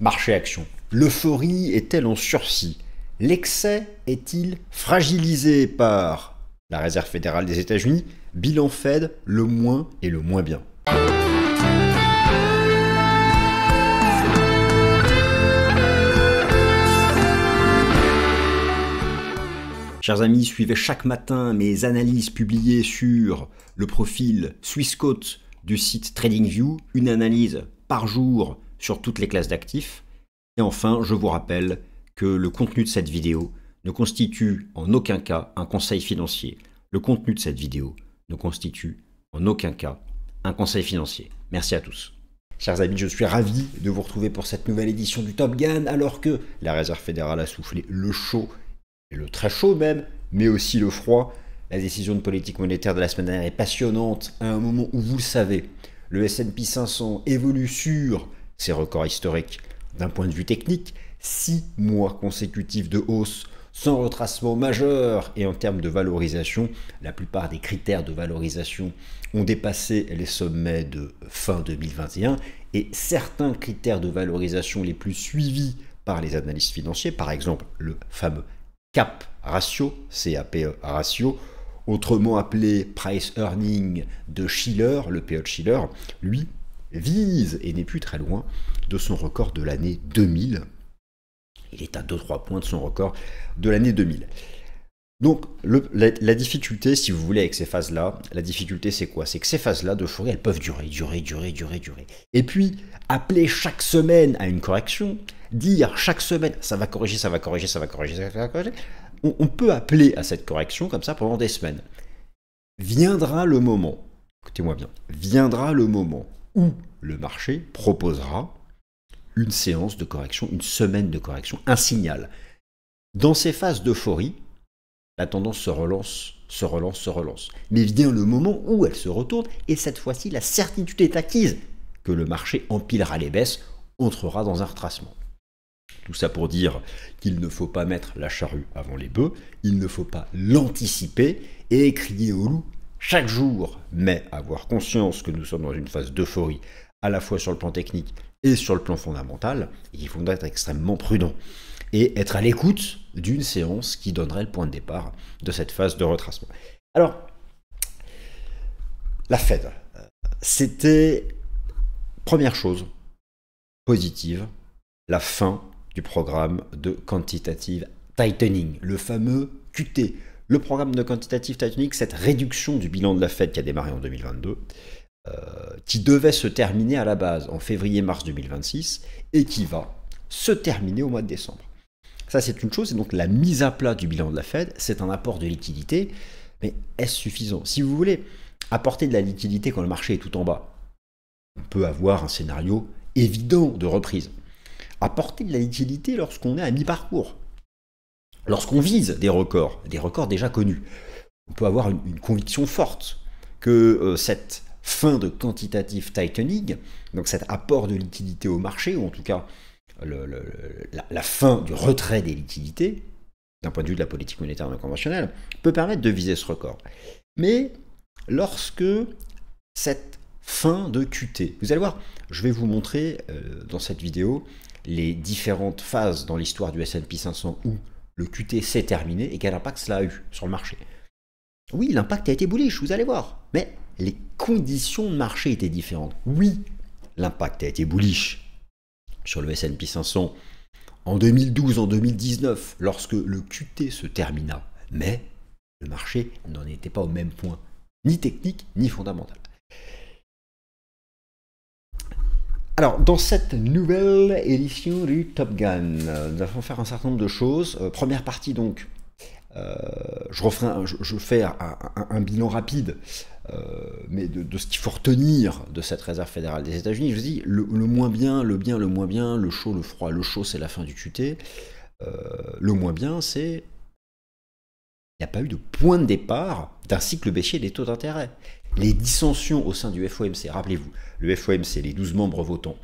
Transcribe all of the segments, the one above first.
Marché action. L'euphorie est-elle en sursis? L'excès est-il fragilisé par la Réserve fédérale des États-Unis? Bilan Fed, le moins et le moins bien. Chers amis, suivez chaque matin mes analyses publiées sur le profil Swissquote du site TradingView, une analyse par jour sur toutes les classes d'actifs. Et enfin, je vous rappelle que le contenu de cette vidéo ne constitue en aucun cas un conseil financier. Le contenu de cette vidéo ne constitue en aucun cas un conseil financier. Merci à tous. Chers amis, je suis ravi de vous retrouver pour cette nouvelle édition du Top Gun, alors que la Réserve fédérale a soufflé le chaud, et le très chaud même, mais aussi le froid. La décision de politique monétaire de la semaine dernière est passionnante, à un moment où, vous le savez, le S&P 500 évolue sur ses records historiques. D'un point de vue technique, 6 mois consécutifs de hausse, sans retracement majeur, et en termes de valorisation, la plupart des critères de valorisation ont dépassé les sommets de fin 2021, et certains critères de valorisation les plus suivis par les analystes financiers, par exemple le fameux CAP ratio, CAPE ratio, autrement appelé Price Earning de Shiller, le PE de Shiller, lui vise et n'est plus très loin de son record de l'année 2000. Il est à 2-3 points de son record de l'année 2000. Donc la difficulté, si vous voulez, avec ces phases-là, la difficulté c'est quoi? C'est que ces phases-là d'euphorie, elles peuvent durer. Et puis, appeler chaque semaine à une correction, dire chaque semaine, ça va corriger, on peut appeler à cette correction comme ça pendant des semaines. Viendra le moment, écoutez-moi bien, viendra le moment où le marché proposera une séance de correction, une semaine de correction, un signal. Dans ces phases d'euphorie, la tendance se relance. Mais vient le moment où elle se retourne, et cette fois-ci, la certitude est acquise que le marché empilera les baisses, entrera dans un retracement. Tout ça pour dire qu'il ne faut pas mettre la charrue avant les bœufs, il ne faut pas l'anticiper et crier au loup chaque jour, mais avoir conscience que nous sommes dans une phase d'euphorie, à la fois sur le plan technique et sur le plan fondamental, et qu'il faut être extrêmement prudent et être à l'écoute d'une séance qui donnerait le point de départ de cette phase de retracement. Alors, la Fed, c'était, première chose positive, la fin du programme de Quantitative Tightening, le fameux QT. Le programme de Quantitative Tightening, cette réduction du bilan de la Fed qui a démarré en 2022, qui devait se terminer à la base en février-mars 2026 et qui va se terminer au mois de décembre. Ça, c'est une chose, et donc la mise à plat du bilan de la Fed, c'est un apport de liquidité, mais est-ce suffisant? Si vous voulez apporter de la liquidité quand le marché est tout en bas, on peut avoir un scénario évident de reprise. Apporter de la liquidité lorsqu'on est à mi-parcours, lorsqu'on vise des records déjà connus, on peut avoir une conviction forte que cette fin de quantitative tightening, donc cet apport de liquidité au marché, ou en tout cas la fin du retrait des liquidités, d'un point de vue de la politique monétaire non conventionnelle, peut permettre de viser ce record. Mais lorsque cette fin de QT, vous allez voir, je vais vous montrer dans cette vidéo les différentes phases dans l'histoire du S&P 500 où le QT s'est terminé et quel impact cela a eu sur le marché. Oui, l'impact a été bullish, vous allez voir, mais les conditions de marché étaient différentes. Oui, l'impact a été bullish sur le S&P 500 en 2012, en 2019, lorsque le QT se termina, mais le marché n'en était pas au même point, ni technique, ni fondamental. Alors, dans cette nouvelle édition du Top Gun, nous allons faire un certain nombre de choses. Première partie, donc, je fais un bilan rapide, mais de ce qu'il faut retenir de cette Réserve fédérale des États-Unis. Je vous dis, le moins bien, le bien, le moins bien, le chaud, le froid. Le chaud, c'est la fin du QT. Le moins bien, c'est il n'y a pas eu de point de départ d'un cycle baissier des taux d'intérêt. Les dissensions au sein du FOMC, rappelez-vous, le FOMC, les 12 membres votants.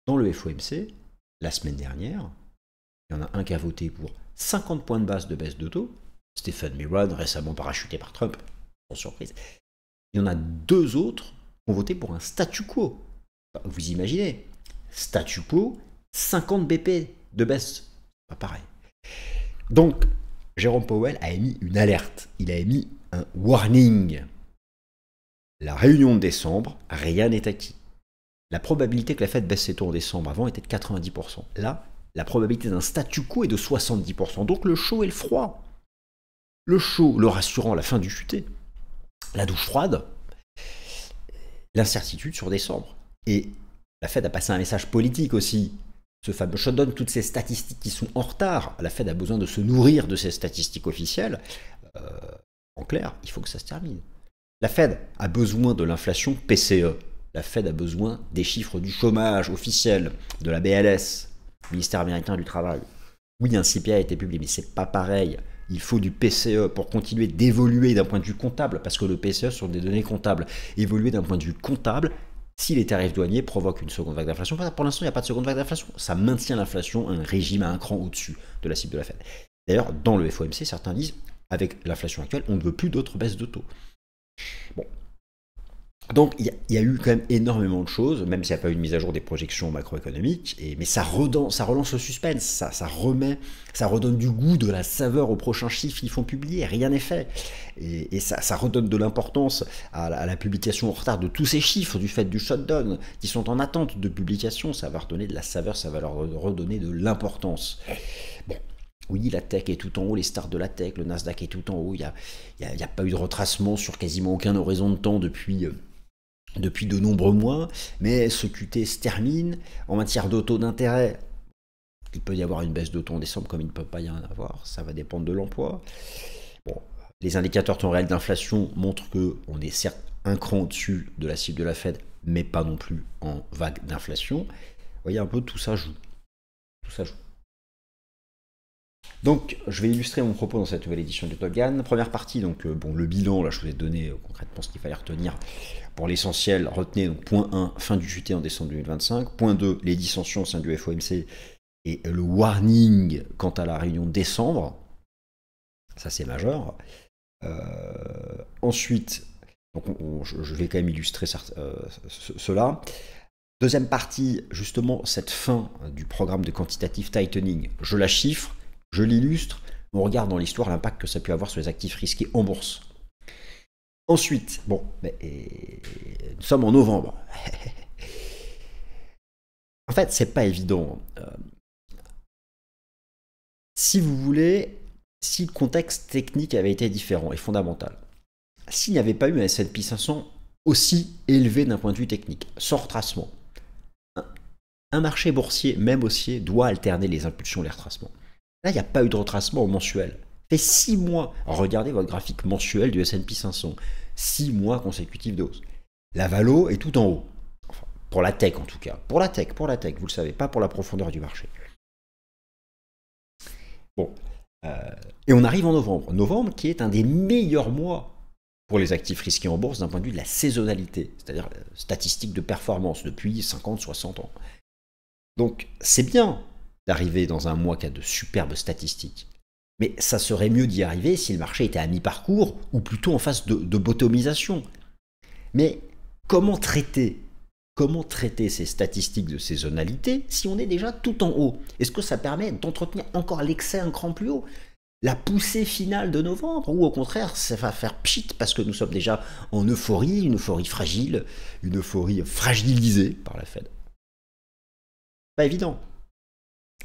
Dans le FOMC, la semaine dernière, il y en a un qui a voté pour 50 points de base de baisse de taux, Stephen Miron, récemment parachuté par Trump, sans surprise. Il y en a deux autres qui ont voté pour un statu quo. Vous imaginez, statu quo 50 BP de baisse. Pas pareil. Donc, Jérôme Powell a émis une alerte. Il a émis un warning. La réunion de décembre, rien n'est acquis. La probabilité que la Fed baisse ses taux en décembre avant était de 90%. Là, la probabilité d'un statu quo est de 70%. Donc le chaud et le froid. Le chaud, le rassurant, la fin du chuté. La douche froide, l'incertitude sur décembre. Et la Fed a passé un message politique aussi. Ce fameux shutdown, toutes ces statistiques qui sont en retard. La Fed a besoin de se nourrir de ces statistiques officielles. En clair, il faut que ça se termine. La Fed a besoin de l'inflation PCE. La Fed a besoin des chiffres du chômage officiel, de la BLS, ministère américain du travail. Oui, un CPI a été publié, mais c'est pas pareil. Il faut du PCE pour continuer d'évoluer d'un point de vue comptable, parce que le PCE sont des données comptables. Évoluer d'un point de vue comptable, si les tarifs douaniers provoquent une seconde vague d'inflation, pour l'instant, il n'y a pas de seconde vague d'inflation. Ça maintient l'inflation, un régime à un cran au-dessus de la cible de la Fed. D'ailleurs, dans le FOMC, certains disent, avec l'inflation actuelle, on ne veut plus d'autres baisses de taux. Bon. Donc, il y a eu quand même énormément de choses, même s'il n'y a pas eu de mise à jour des projections macroéconomiques, mais ça relance le suspense, ça redonne du goût, de la saveur aux prochains chiffres qu'ils font publier, rien n'est fait. Et ça redonne de l'importance à la publication en retard de tous ces chiffres du fait du shutdown, qui sont en attente de publication, ça va redonner de la saveur, ça va leur redonner de l'importance. Bon. Oui, la tech est tout en haut, les stars de la tech, le Nasdaq est tout en haut, il n'y a pas eu de retracement sur quasiment aucun horizon de temps depuis de nombreux mois, mais ce QT se termine. En matière de taux d'intérêt, il peut y avoir une baisse de taux en décembre comme il ne peut pas y en avoir, ça va dépendre de l'emploi. Bon, les indicateurs temps réel d'inflation montrent qu'on est certes un cran au-dessus de la cible de la Fed, mais pas non plus en vague d'inflation. Vous voyez un peu, tout ça joue. Tout ça joue. Donc, je vais illustrer mon propos dans cette nouvelle édition du Top Gun. Première partie, donc le bilan, là je vous ai donné concrètement ce qu'il fallait retenir. Pour l'essentiel, retenez donc point 1, fin du QT en décembre 2025. Point 2, les dissensions au sein du FOMC et le warning quant à la réunion de décembre. Ça c'est majeur. Ensuite, donc je vais quand même illustrer cela. Deuxième partie, justement, cette fin du programme de quantitative tightening. Je la chiffre. Je l'illustre, on regarde dans l'histoire l'impact que ça peut avoir sur les actifs risqués en bourse. Ensuite, nous sommes en novembre. En fait, c'est pas évident. Si vous voulez, si le contexte technique avait été différent et fondamental, s'il n'y avait pas eu un S&P 500 aussi élevé d'un point de vue technique, sans retracement, un marché boursier, même haussier, doit alterner les impulsions et les retracements. Là, il n'y a pas eu de retracement au mensuel. Ça fait 6 mois. Regardez votre graphique mensuel du S&P 500. 6 mois consécutifs de hausse. La valo est tout en haut. Enfin, pour la tech en tout cas. Pour la tech, vous le savez, pas pour la profondeur du marché. Bon. Et on arrive en novembre. Novembre qui est un des meilleurs mois pour les actifs risqués en bourse d'un point de vue de la saisonnalité, c'est-à-dire statistique de performance depuis 50-60 ans. Donc, c'est bien d'arriver dans un mois qui a de superbes statistiques. Mais ça serait mieux d'y arriver si le marché était à mi-parcours ou plutôt en phase de bottomisation. Mais comment traiter ces statistiques de saisonnalité si on est déjà tout en haut? Est-ce que ça permet d'entretenir encore l'excès un cran plus haut? La poussée finale de novembre? Ou au contraire, ça va faire pchit parce que nous sommes déjà en euphorie, une euphorie fragile, une euphorie fragilisée par la Fed? Pas évident.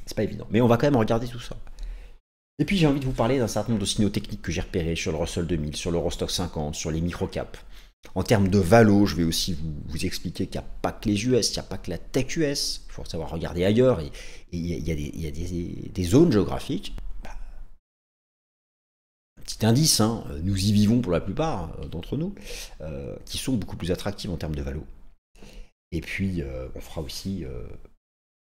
C'est pas évident, mais on va quand même regarder tout ça. Et puis j'ai envie de vous parler d'un certain nombre de signaux techniques que j'ai repérés sur le Russell 2000, sur l'Eurostoxx 50, sur les microcaps. En termes de valo, je vais aussi vous expliquer qu'il n'y a pas que les US, il n'y a pas que la tech US, il faut savoir regarder ailleurs, et il y a des zones géographiques. Un petit indice, nous y vivons pour la plupart d'entre nous, qui sont beaucoup plus attractives en termes de valo. Et puis on fera aussi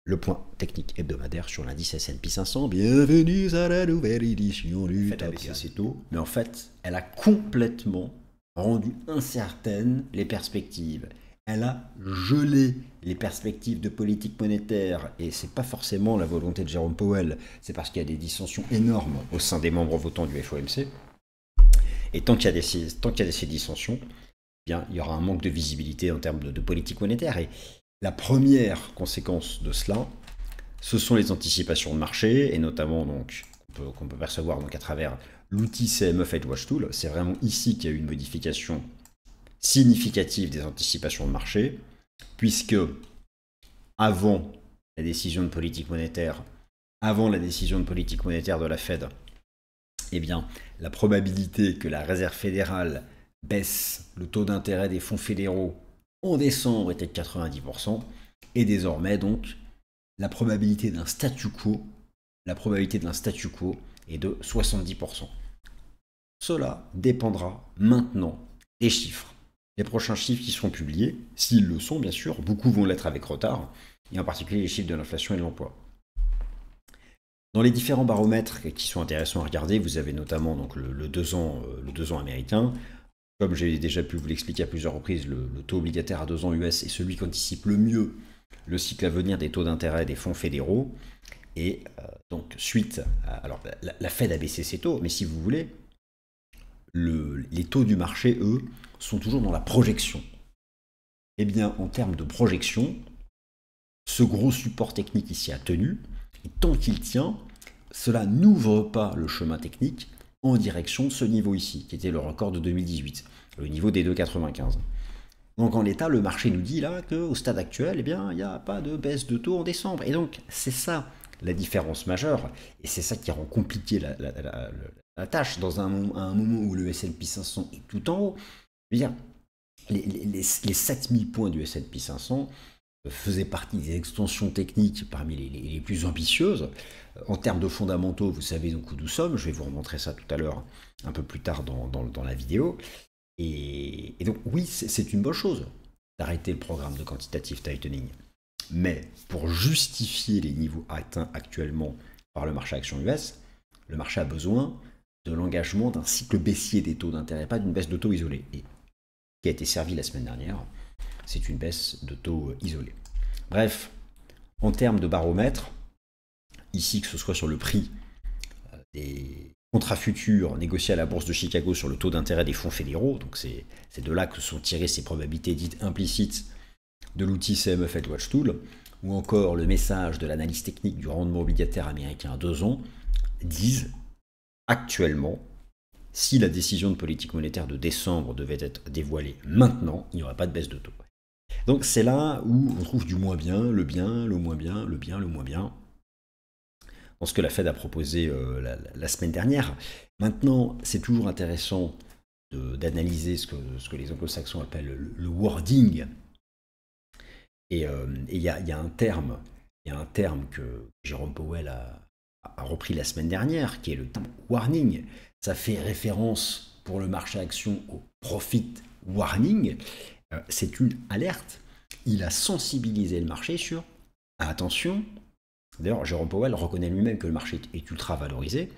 le point technique hebdomadaire sur l'indice S&P 500. Bienvenue à la nouvelle édition du Top Gun. Mais en fait, elle a complètement rendu incertaines les perspectives. Elle a gelé les perspectives de politique monétaire. Et c'est pas forcément la volonté de Jérôme Powell. C'est parce qu'il y a des dissensions énormes au sein des membres votants du FOMC. Et tant qu'il y a ces dissensions, bien, il y aura un manque de visibilité en termes de politique monétaire. Et la première conséquence de cela, ce sont les anticipations de marché, et notamment donc qu'on peut percevoir donc à travers l'outil CME Fed Watch Tool. C'est vraiment ici qu'il y a eu une modification significative des anticipations de marché, puisque avant la décision de politique monétaire, de la Fed, eh bien, la probabilité que la Réserve fédérale baisse le taux d'intérêt des fonds fédéraux en décembre était de 90%, et désormais donc la probabilité d'un statu quo, est de 70%. Cela dépendra maintenant des chiffres. Les prochains chiffres qui seront publiés, s'ils le sont bien sûr, beaucoup vont l'être avec retard, et en particulier les chiffres de l'inflation et de l'emploi. Dans les différents baromètres qui sont intéressants à regarder, vous avez notamment donc le 2 ans américain. Comme j'ai déjà pu vous l'expliquer à plusieurs reprises, le taux obligataire à 2 ans US est celui qui anticipe le mieux le cycle à venir des taux d'intérêt des fonds fédéraux. Et donc suite alors la Fed a baissé ses taux, mais si vous voulez, les taux du marché, eux, sont toujours dans la projection. Eh bien, en termes de projection, ce gros support technique ici a tenu, et tant qu'il tient, cela n'ouvre pas le chemin technique en direction de ce niveau ici, qui était le record de 2018, le niveau des 2,95. Donc en l'état, le marché nous dit là qu'au stade actuel, eh bien, il n'y a pas de baisse de taux en décembre. Et donc, c'est ça la différence majeure, et c'est ça qui rend compliqué la tâche dans un moment où le S&P 500 est tout en haut. Je veux dire, les 7000 points du S&P 500 faisaient partie des extensions techniques parmi les plus ambitieuses. En termes de fondamentaux, vous savez donc où nous sommes, je vais vous remontrer ça tout à l'heure, un peu plus tard dans la vidéo. Et donc oui, c'est une bonne chose d'arrêter le programme de quantitative tightening. Mais pour justifier les niveaux atteints actuellement par le marché action US, le marché a besoin de l'engagement d'un cycle baissier des taux d'intérêt, pas d'une baisse de taux isolée. Et qui a été servi la semaine dernière, c'est une baisse de taux isolée. Bref, en termes de baromètre, ici que ce soit sur le prix des contrats futurs négociés à la bourse de Chicago sur le taux d'intérêt des fonds fédéraux, donc c'est de là que sont tirées ces probabilités dites implicites de l'outil CME Fed Watch Tool, ou encore le message de l'analyse technique du rendement obligataire américain à 2 ans, disent actuellement, si la décision de politique monétaire de décembre devait être dévoilée maintenant, il n'y aurait pas de baisse de taux. Donc c'est là où on trouve du moins bien, le bien, le moins bien, le bien, le moins bien, dans ce que la Fed a proposé la semaine dernière. Maintenant, c'est toujours intéressant d'analyser ce que les anglo-saxons appellent le wording. Et il y a un terme que Jérôme Powell a repris la semaine dernière, qui est le terme warning. Ça fait référence pour le marché action au profit warning. C'est une alerte. Il a sensibilisé le marché sur attention. D'ailleurs, Jérôme Powell reconnaît lui-même que le marché est ultra valorisé.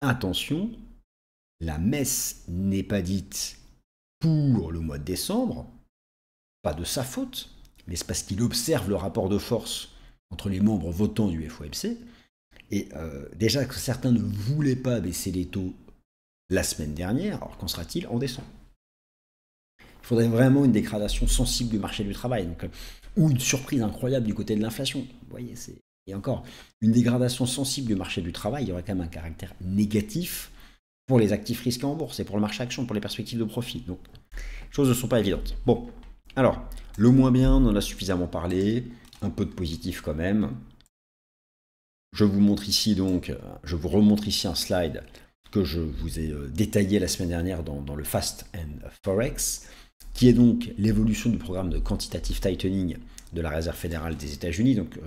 Attention, la messe n'est pas dite pour le mois de décembre, pas de sa faute, mais c'est parce qu'il observe le rapport de force entre les membres votants du FOMC. Et déjà que certains ne voulaient pas baisser les taux la semaine dernière, alors qu'en sera-t-il en décembre? Il faudrait vraiment une dégradation sensible du marché du travail, donc, ou une surprise incroyable du côté de l'inflation. Vous voyez, et encore, une dégradation sensible du marché du travail, il y aurait quand même un caractère négatif pour les actifs risqués en bourse et pour le marché action, pour les perspectives de profit. Donc, les choses ne sont pas évidentes. Bon, alors, le moins bien, on en a suffisamment parlé, un peu de positif quand même. Je vous montre ici donc, je vous remontre ici un slide que je vous ai détaillé la semaine dernière dans le Fast and Forex, qui est donc l'évolution du programme de quantitative tightening de la Réserve fédérale des États-Unis. Donc,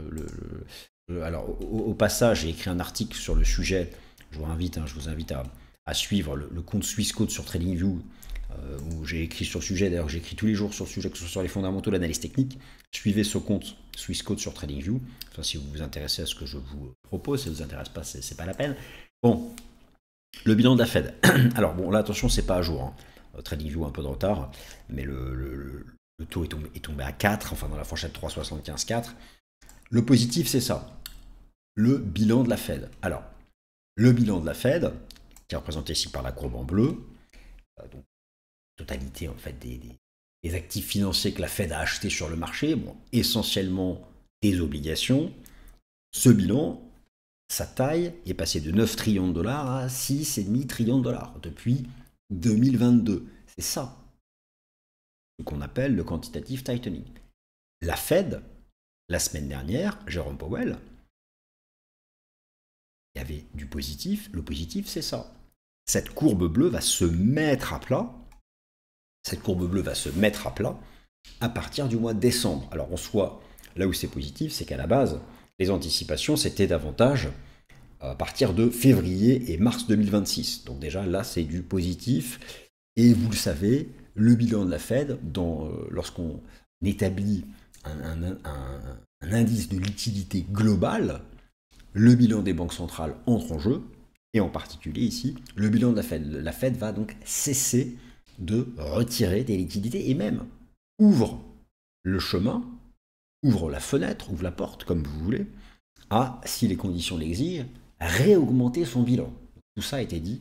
alors, au passage, j'ai écrit un article sur le sujet. Je vous invite à suivre le compte Swissquote sur TradingView, où j'ai écrit sur le sujet. D'ailleurs, j'écris tous les jours sur le sujet, que ce soit sur les fondamentaux, l'analyse technique. Suivez ce compte Swissquote sur TradingView. Enfin, si vous vous intéressez à ce que je vous propose, si ça ne vous intéresse pas, c'est pas la peine. Bon, le bilan de la Fed. Alors bon, là, attention, c'est pas à jour. TradingView a un peu de retard, mais le taux est tombé à 4, enfin dans la fourchette 3,75-4. Le positif, c'est ça. Le bilan de la Fed. Alors, le bilan de la Fed, qui est représenté ici par la courbe en bleu, donc totalité en fait des actifs financiers que la Fed a achetés sur le marché, bon, essentiellement des obligations, Ce bilan, sa taille est passée de 9 trillions de dollars à 6,5 trillions de dollars depuis 2022. C'est ça ce qu'on appelle le quantitative tightening. La Fed, la semaine dernière, Jérôme Powell, il y avait du positif. Le positif, c'est ça. Cette courbe bleue va se mettre à plat. Cette courbe bleue va se mettre à plat à partir du mois de décembre. Alors en soi, là où c'est positif, c'est qu'à la base, les anticipations, c'était davantage à partir de février et mars 2026. Donc déjà, là, c'est du positif. Et vous le savez, le bilan de la Fed, lorsqu'on établit un indice de liquidité global, le bilan des banques centrales entre en jeu, et en particulier ici, le bilan de la Fed. La Fed va donc cesser de retirer des liquidités et même ouvre le chemin, ouvre la fenêtre, ouvre la porte, comme vous voulez, à, si les conditions l'exigent, réaugmenter son bilan. Tout ça a été dit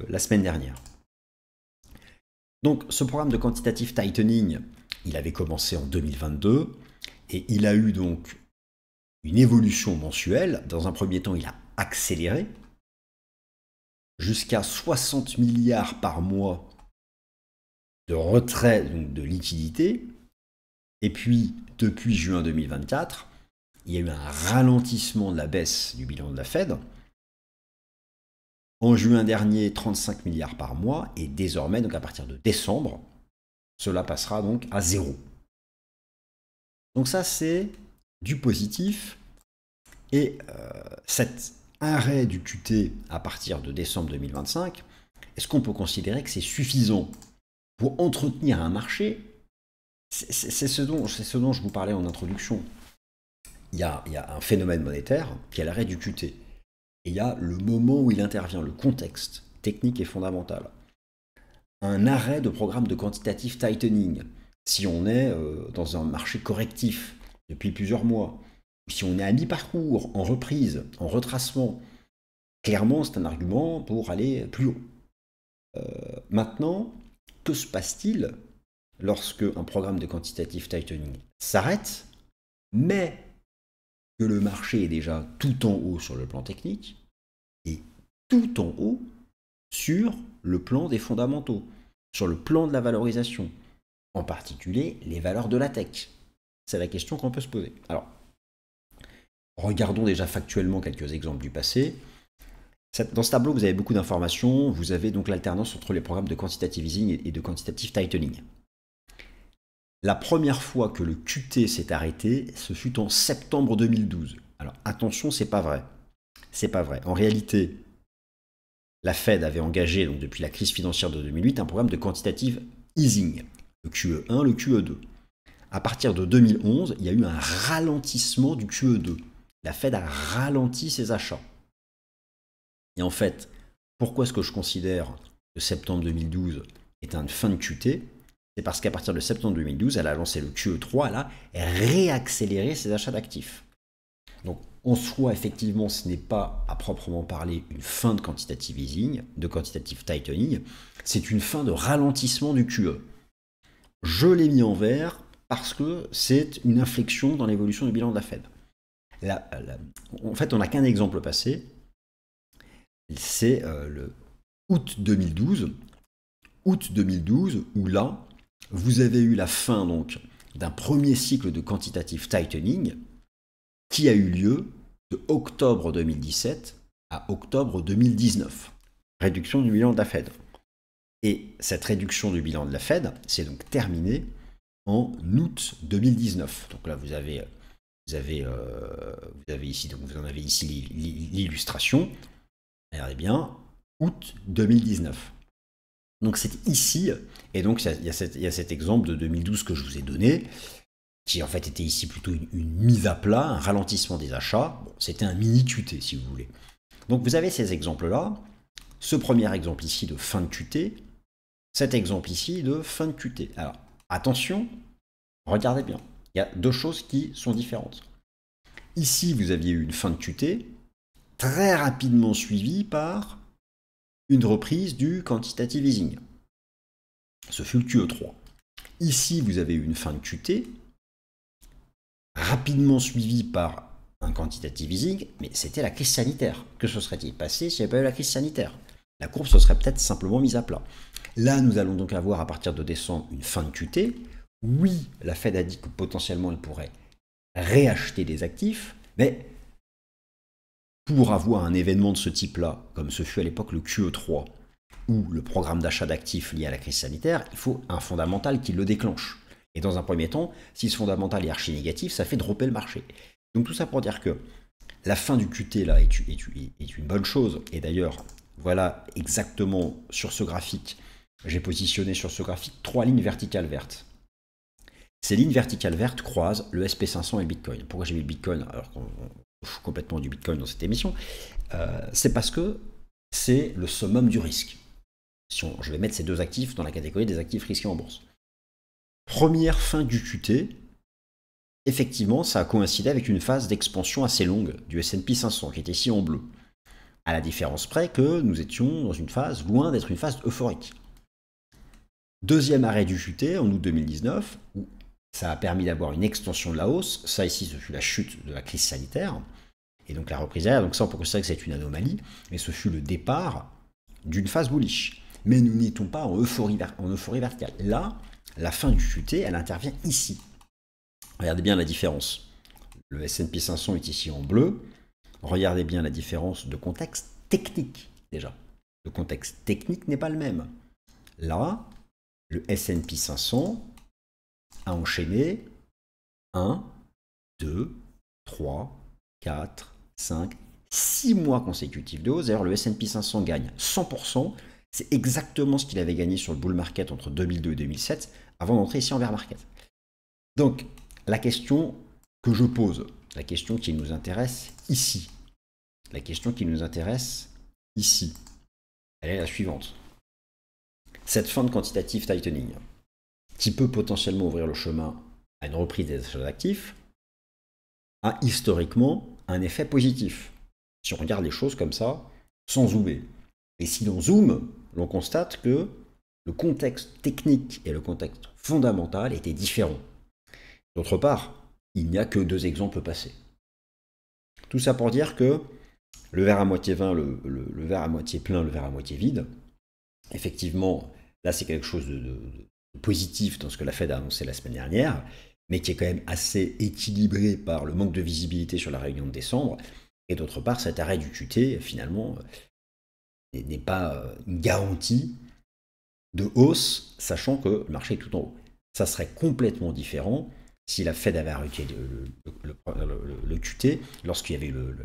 la semaine dernière. Donc ce programme de quantitative tightening, il avait commencé en 2022 et il a eu donc une évolution mensuelle. Dans un premier temps, il a accéléré jusqu'à 60 milliards par mois de retrait de liquidité. Et puis, depuis juin 2024, il y a eu un ralentissement de la baisse du bilan de la Fed. En juin dernier, 35 milliards par mois, et désormais, donc à partir de décembre, cela passera donc à zéro. Donc ça, c'est du positif. Et cet arrêt du QT à partir de décembre 2025, est-ce qu'on peut considérer que c'est suffisant pour entretenir un marché? C'est ce dont je vous parlais en introduction. Il y a un phénomène monétaire qui est l'arrêt du QT. Et il y a le moment où il intervient, le contexte technique et fondamental. Un arrêt de programme de quantitative tightening, si on est dans un marché correctif depuis plusieurs mois, si on est à mi-parcours, en reprise, en retracement, clairement c'est un argument pour aller plus haut. Maintenant, que se passe-t-il lorsque un programme de quantitative tightening s'arrête, mais que le marché est déjà tout en haut sur le plan technique et tout en haut sur le plan des fondamentaux, sur le plan de la valorisation, en particulier les valeurs de la tech? C'est la question qu'on peut se poser. Alors, regardons déjà factuellement quelques exemples du passé. Dans ce tableau, vous avez beaucoup d'informations. Vous avez donc l'alternance entre les programmes de quantitative easing et de quantitative tightening. La première fois que le QT s'est arrêté, ce fut en septembre 2012. Alors attention, c'est pas vrai. C'est pas vrai. En réalité, la Fed avait engagé, donc depuis la crise financière de 2008, un programme de quantitative easing, le QE1, le QE2. À partir de 2011, il y a eu un ralentissement du QE2. La Fed a ralenti ses achats. Et en fait, pourquoi est-ce que je considère que septembre 2012 est une fin de QT? C'est parce qu'à partir de septembre 2012, elle a lancé le QE3, elle a réaccéléré ses achats d'actifs. Donc en soi, effectivement, ce n'est pas à proprement parler une fin de quantitative easing, de quantitative tightening, c'est une fin de ralentissement du QE. Je l'ai mis en vert parce que c'est une inflexion dans l'évolution du bilan de la Fed. En fait, on n'a qu'un exemple passé, c'est le août 2012. Août 2012, où là, vous avez eu la fin donc d'un premier cycle de quantitative tightening qui a eu lieu de octobre 2017 à octobre 2019. Réduction du bilan de la Fed. Et cette réduction du bilan de la Fed s'est donc terminée en août 2019. Donc là, vous avez ici, donc vous en avez ici l'illustration. Regardez bien, août 2019. Donc c'est ici, et donc il y a cet exemple de 2012 que je vous ai donné, qui en fait était ici plutôt une mise à plat, un ralentissement des achats. Bon, c'était un mini QT si vous voulez. Donc vous avez ces exemples-là, ce premier exemple ici de fin de QT, cet exemple ici de fin de QT. Alors attention, regardez bien, il y a deux choses qui sont différentes. Ici vous aviez eu une fin de QT, très rapidement suivie par une reprise du quantitative easing. Ce fut le QE3. Ici, vous avez eu une fin de QT, rapidement suivie par un quantitative easing, mais c'était la crise sanitaire. Que se serait-il passé s'il n'y avait pas eu la crise sanitaire? La courbe se serait peut-être simplement mise à plat. Là, nous allons donc avoir à partir de décembre une fin de QT. Oui, la Fed a dit que potentiellement elle pourrait réacheter des actifs, mais pour avoir un événement de ce type-là, comme ce fut à l'époque le QE3, ou le programme d'achat d'actifs lié à la crise sanitaire, il faut un fondamental qui le déclenche. Et dans un premier temps, si ce fondamental est archi négatif, ça fait dropper le marché. Donc tout ça pour dire que la fin du QT là est une bonne chose. Et d'ailleurs, voilà exactement sur ce graphique, j'ai positionné sur ce graphique 3 lignes verticales vertes. Ces lignes verticales vertes croisent le SP500 et le Bitcoin. Pourquoi j'ai mis le Bitcoin alors qu'on fout complètement du Bitcoin dans cette émission? C'est parce que c'est le summum du risque. Je vais mettre ces deux actifs dans la catégorie des actifs risqués en bourse. Première fin du QT, effectivement, ça a coïncidé avec une phase d'expansion assez longue du S&P 500, qui était ici en bleu. À la différence près que nous étions dans une phase loin d'être une phase euphorique. Deuxième arrêt du QT en août 2019, où ça a permis d'avoir une extension de la hausse. Ça ici, ce fut la chute de la crise sanitaire, et donc la reprise derrière. Donc ça, on peut considérer que c'est une anomalie, mais ce fut le départ d'une phase bullish. Mais nous n'étions pas en euphorie verticale. Là, la fin du QT, elle intervient ici. Regardez bien la différence. Le S&P 500 est ici en bleu. Regardez bien la différence de contexte technique, déjà. Le contexte technique n'est pas le même. Là, le S&P 500 a enchaîné 1, 2, 3, 4, 5, 6 mois consécutifs de hausse. D'ailleurs, le S&P 500 gagne 100%. C'est exactement ce qu'il avait gagné sur le bull market entre 2002 et 2007, avant d'entrer ici en bear market. Donc, la question que je pose, la question qui nous intéresse ici, elle est la suivante. Cette fin de quantitative tightening, qui peut potentiellement ouvrir le chemin à une reprise des achats d'actifs, a historiquement un effet positif. Si on regarde les choses comme ça, sans zoomer. Et si l'on zoome, l'on constate que le contexte technique et le contexte fondamental étaient différents. D'autre part, il n'y a que 2 exemples passés. Tout ça pour dire que le verre à moitié plein, le verre à moitié plein, le verre à moitié vide, effectivement, là c'est quelque chose de positif dans ce que la Fed a annoncé la semaine dernière, mais qui est quand même assez équilibré par le manque de visibilité sur la réunion de décembre. Et d'autre part, cet arrêt du QT, finalement, n'est pas une garantie de hausse, sachant que le marché est tout en haut. Ça serait complètement différent si la Fed avait arrêté le QT lorsqu'il y avait le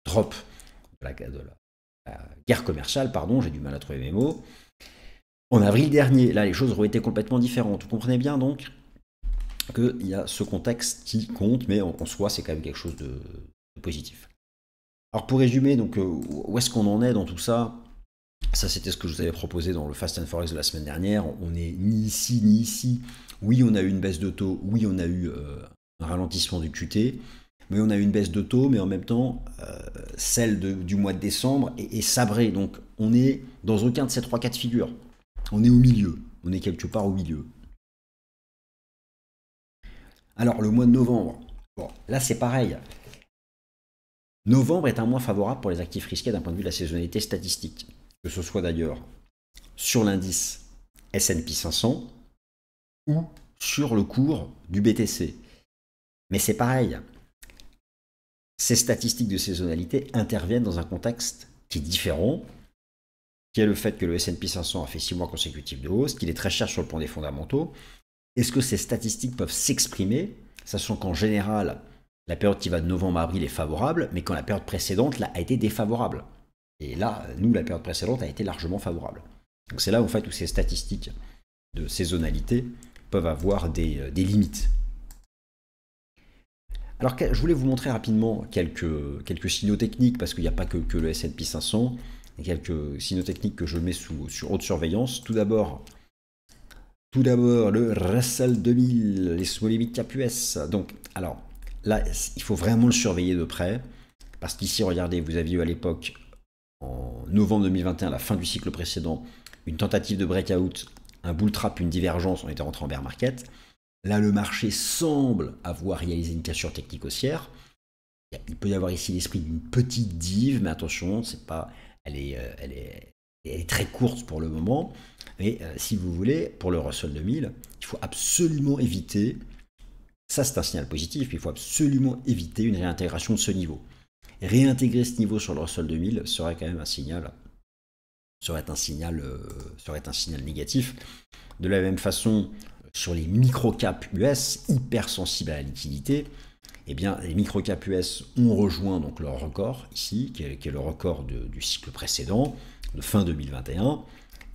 drop de la guerre commerciale, pardon, j'ai du mal à trouver mes mots, en avril dernier. Là, les choses auraient été complètement différentes. Vous comprenez bien donc qu'il y a ce contexte qui compte, mais en soi, c'est quand même quelque chose de positif. Alors pour résumer, donc, où est-ce qu'on en est dans tout ça? Ça, c'était ce que je vous avais proposé dans le Fast and Forex de la semaine dernière. On n'est ni ici ni ici. Oui, on a eu une baisse de taux. Oui, on a eu un ralentissement du QT. Mais on a eu une baisse de taux, mais en même temps, celle du mois de décembre est sabrée. Donc, on est dans aucun de ces 3 cas de figure. On est au milieu. On est quelque part au milieu. Alors, le mois de novembre. Bon, là, c'est pareil. Novembre est un mois favorable pour les actifs risqués d'un point de vue de la saisonnalité statistique. Que ce soit d'ailleurs sur l'indice S&P 500 ou sur le cours du BTC. Mais c'est pareil. Ces statistiques de saisonnalité interviennent dans un contexte qui est différent, qui est le fait que le S&P 500 a fait 6 mois consécutifs de hausse, qu'il est très cher sur le plan des fondamentaux. Est-ce que ces statistiques peuvent s'exprimer, sachant qu'en général, la période qui va de novembre à avril est favorable, mais quand la période précédente là, a été défavorable. Et là, nous, la période précédente a été largement favorable. Donc c'est là en fait où ces statistiques de saisonnalité peuvent avoir des limites. Alors je voulais vous montrer rapidement quelques signaux techniques, parce qu'il n'y a pas que le S&P 500, et quelques signaux techniques que je mets sur haute surveillance. Tout d'abord, le Russell 2000, les small limit cap US. Donc, alors là, il faut vraiment le surveiller de près, parce qu'ici, regardez, vous aviez eu à l'époque, en novembre 2021, la fin du cycle précédent, une tentative de breakout, un bull trap, une divergence, on était rentré en bear market. Là, le marché semble avoir réalisé une cassure technique haussière. il peut y avoir ici l'esprit d'une petite dive, mais attention, c'est pas, elle est très courte pour le moment. Mais si vous voulez, pour le Russell 2000, il faut absolument éviter, ça c'est un signal positif, il faut absolument éviter une réintégration de ce niveau. Réintégrer ce niveau sur le Russell 2000 serait quand même un signal, serait un signal négatif. De la même façon, sur les microcaps US, hyper sensibles à la liquidité, eh bien, les microcaps US ont rejoint donc leur record ici, qui est le record du cycle précédent, de fin 2021,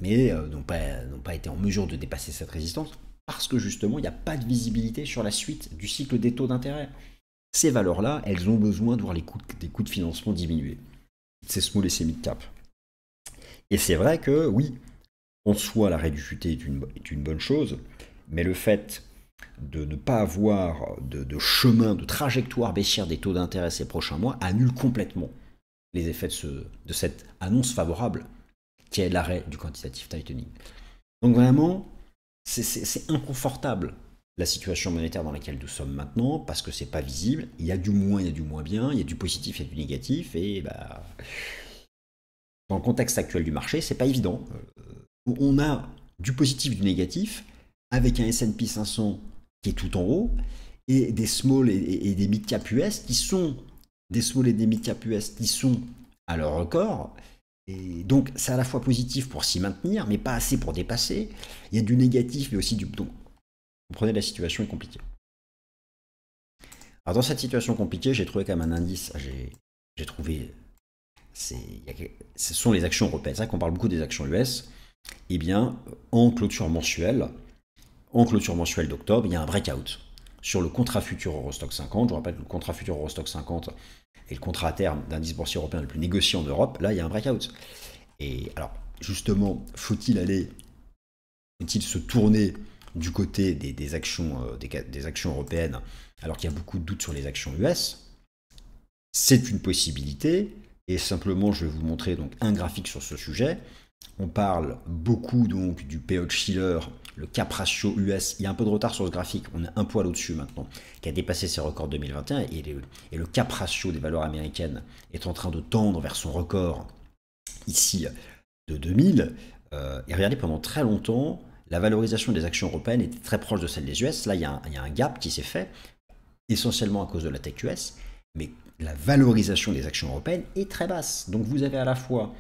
mais n'ont pas été en mesure de dépasser cette résistance parce que justement, il n'y a pas de visibilité sur la suite du cycle des taux d'intérêt. Ces valeurs-là, elles ont besoin de voir des coûts de financement diminuer. C'est small et c'est mid-cap. Et c'est vrai que oui, en soi, l'arrêt du QT est une bonne chose, mais le fait de ne pas avoir de chemin, de trajectoire baissière des taux d'intérêt ces prochains mois annule complètement les effets de cette annonce favorable qui est l'arrêt du quantitative tightening. Donc vraiment, c'est inconfortable la situation monétaire dans laquelle nous sommes maintenant, parce que c'est pas visible, il y a du moins, il y a du moins bien, il y a du positif, il y a du négatif, et dans le contexte actuel du marché, c'est pas évident. On a du positif, du négatif, avec un S&P 500 qui est tout en haut, et des small et des mid-cap US qui sont à leur record. Et donc c'est à la fois positif pour s'y maintenir, mais pas assez pour dépasser. Il y a du négatif, mais aussi du... Donc, vous comprenez, la situation est compliquée. Alors dans cette situation compliquée, j'ai trouvé quand même un indice, j'ai trouvé... ce sont les actions européennes. C'est vrai qu'on parle beaucoup des actions US. Eh bien, en clôture mensuelle d'octobre, il y a un breakout sur le contrat futur Eurostock 50. Je vous rappelle que le contrat futur Eurostock 50 est le contrat à terme d'indice boursier européen le plus négocié en Europe. Là, il y a un breakout. Et alors, justement, faut-il se tourner du côté des actions européennes alors qu'il y a beaucoup de doutes sur les actions US? C'est une possibilité. Et simplement, je vais vous montrer donc un graphique sur ce sujet. On parle beaucoup donc du payout Shiller, le cap ratio US. Il y a un peu de retard sur ce graphique, on est un poil au-dessus maintenant, qui a dépassé ses records 2021. Et le cap ratio des valeurs américaines est en train de tendre vers son record ici de 2000. Et regardez, pendant très longtemps, la valorisation des actions européennes était très proche de celle des US. Là, il y a un gap qui s'est fait, essentiellement à cause de la tech US. Mais la valorisation des actions européennes est très basse. Donc vous avez à la fois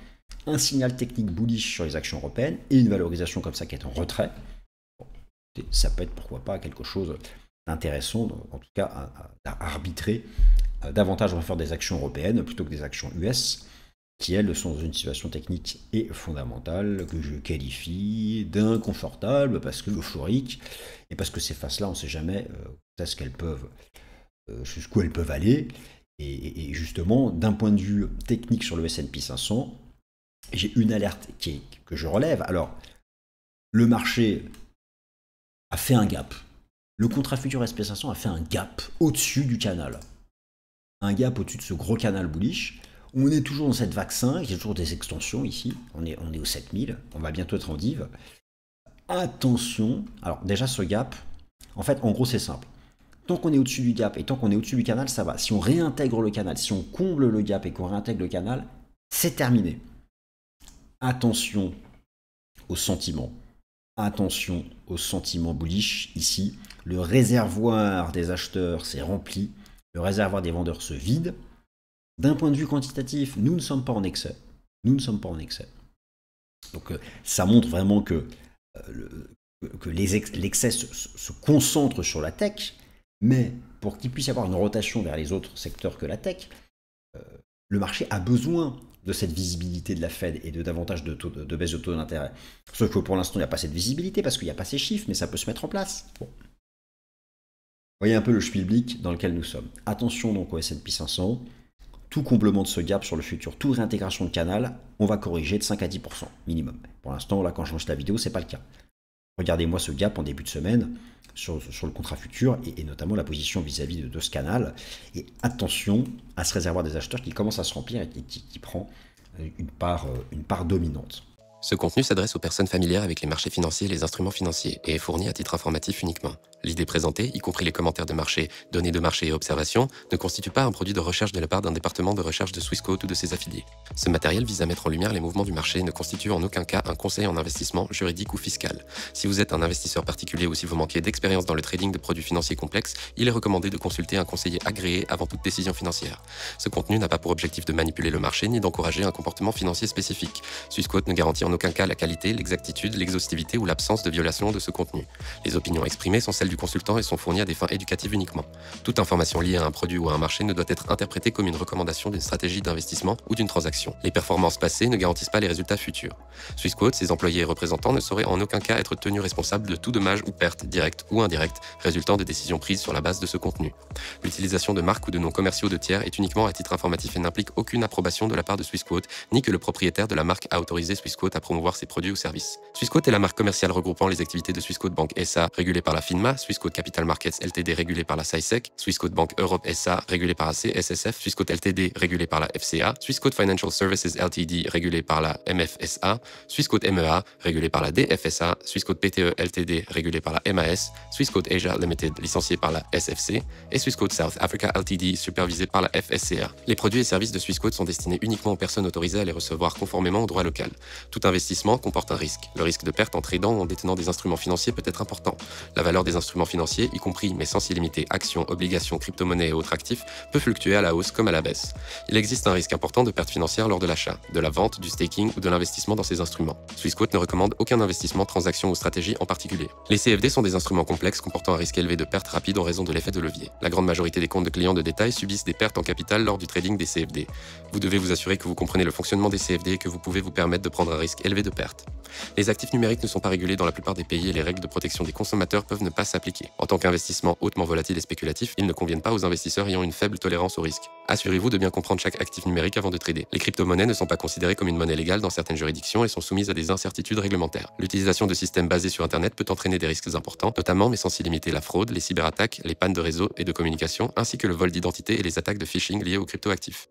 un signal technique bullish sur les actions européennes et une valorisation comme ça qui est en retrait. Bon, ça peut être pourquoi pas quelque chose d'intéressant, en tout cas à arbitrer davantage en faveur des actions européennes plutôt que des actions US qui elles sont dans une situation technique et fondamentale que je qualifie d'inconfortable parce que euphorique et parce que ces phases-là on ne sait jamais jusqu'où elles peuvent aller. Et justement, d'un point de vue technique sur le S&P 500, j'ai une alerte que je relève. Alors, le marché a fait un gap. Le contrat futur SP 500 a fait un gap au-dessus du canal. Un gap au-dessus de ce gros canal bullish. On est toujours dans cette vague 5, il y a toujours des extensions ici. On est au 7000, on va bientôt être en div. Attention, alors déjà ce gap, en fait, en gros c'est simple. Tant qu'on est au-dessus du gap et tant qu'on est au-dessus du canal, ça va. Si on réintègre le canal, si on comble le gap et qu'on réintègre le canal, c'est terminé. Attention aux sentiments. Attention aux sentiments bullish. Ici, le réservoir des acheteurs s'est rempli. Le réservoir des vendeurs se vide. D'un point de vue quantitatif, nous ne sommes pas en excès. Donc ça montre vraiment que l'excès se concentre sur la tech. Mais pour qu'il puisse y avoir une rotation vers les autres secteurs que la tech, le marché a besoin de cette visibilité de la Fed et de davantage de baisse de taux d'intérêt. Sauf que pour l'instant, il n'y a pas cette visibilité parce qu'il n'y a pas ces chiffres, mais ça peut se mettre en place. Bon. Vous voyez un peu le spielblick dans lequel nous sommes. Attention donc au S&P 500. Tout comblement de ce gap sur le futur, toute réintégration de canal, on va corriger de 5 à 10% minimum. Pour l'instant, là, quand je lance la vidéo, ce n'est pas le cas. Regardez-moi ce gap en début de semaine sur le contrat futur et notamment la position vis-à-vis de ce canal. Et attention à ce réservoir des acheteurs qui commence à se remplir et qui prend une part dominante. Ce contenu s'adresse aux personnes familières avec les marchés financiers et les instruments financiers et est fourni à titre informatif uniquement. L'idée présentée, y compris les commentaires de marché, données de marché et observations, ne constitue pas un produit de recherche de la part d'un département de recherche de Swissquote ou de ses affiliés. Ce matériel vise à mettre en lumière les mouvements du marché et ne constitue en aucun cas un conseil en investissement juridique ou fiscal. Si vous êtes un investisseur particulier ou si vous manquez d'expérience dans le trading de produits financiers complexes, il est recommandé de consulter un conseiller agréé avant toute décision financière. Ce contenu n'a pas pour objectif de manipuler le marché ni d'encourager un comportement financier spécifique. Swissquote ne garantit en aucun cas la qualité, l'exactitude, l'exhaustivité ou l'absence de violation de ce contenu. Les opinions exprimées sont celles du consultant et sont fournies à des fins éducatives uniquement. Toute information liée à un produit ou à un marché ne doit être interprétée comme une recommandation d'une stratégie d'investissement ou d'une transaction. Les performances passées ne garantissent pas les résultats futurs. Swissquote, ses employés et représentants ne sauraient en aucun cas être tenus responsables de tout dommage ou perte, directe ou indirecte, résultant de décisions prises sur la base de ce contenu. L'utilisation de marques ou de noms commerciaux de tiers est uniquement à titre informatif et n'implique aucune approbation de la part de Swissquote, ni que le propriétaire de la marque a autorisé Swissquote à promouvoir ses produits ou services. Swissquote est la marque commerciale regroupant les activités de Swissquote Bank SA, régulée par la FINMA, Swissquote Capital Markets Ltd, régulée par la SISEC, Swissquote Bank Europe SA, régulée par la CSSF, Swissquote Ltd, régulée par la FCA, Swissquote Financial Services Ltd, régulée par la MFSA, Swissquote MEA, régulée par la DFSA, Swissquote PTE Ltd, régulée par la MAS, Swissquote Asia Limited, licenciée par la SFC, et Swissquote South Africa Ltd, supervisée par la FSCA. Les produits et services de Swissquote sont destinés uniquement aux personnes autorisées à les recevoir conformément au droit local. Tout investissement comporte un risque. Le risque de perte en tradant ou en détenant des instruments financiers peut être important. La valeur des instruments financiers, y compris mais sans s'y limiter actions, obligations, crypto-monnaies et autres actifs, peut fluctuer à la hausse comme à la baisse. Il existe un risque important de perte financière lors de l'achat, de la vente, du staking ou de l'investissement dans ces instruments. Swissquote ne recommande aucun investissement, transaction ou stratégie en particulier. Les CFD sont des instruments complexes comportant un risque élevé de perte rapide en raison de l'effet de levier. La grande majorité des comptes de clients de détail subissent des pertes en capital lors du trading des CFD. Vous devez vous assurer que vous comprenez le fonctionnement des CFD et que vous pouvez vous permettre de prendre un risque élevé de perte. Les actifs numériques ne sont pas régulés dans la plupart des pays et les règles de protection des consommateurs peuvent ne pas s'appliquer. En tant qu'investissement hautement volatile et spéculatif, ils ne conviennent pas aux investisseurs ayant une faible tolérance au risque. Assurez-vous de bien comprendre chaque actif numérique avant de trader. Les crypto-monnaies ne sont pas considérées comme une monnaie légale dans certaines juridictions et sont soumises à des incertitudes réglementaires. L'utilisation de systèmes basés sur Internet peut entraîner des risques importants, notamment mais sans s'y limiter la fraude, les cyberattaques, les pannes de réseau et de communication, ainsi que le vol d'identité et les attaques de phishing liées aux cryptoactifs.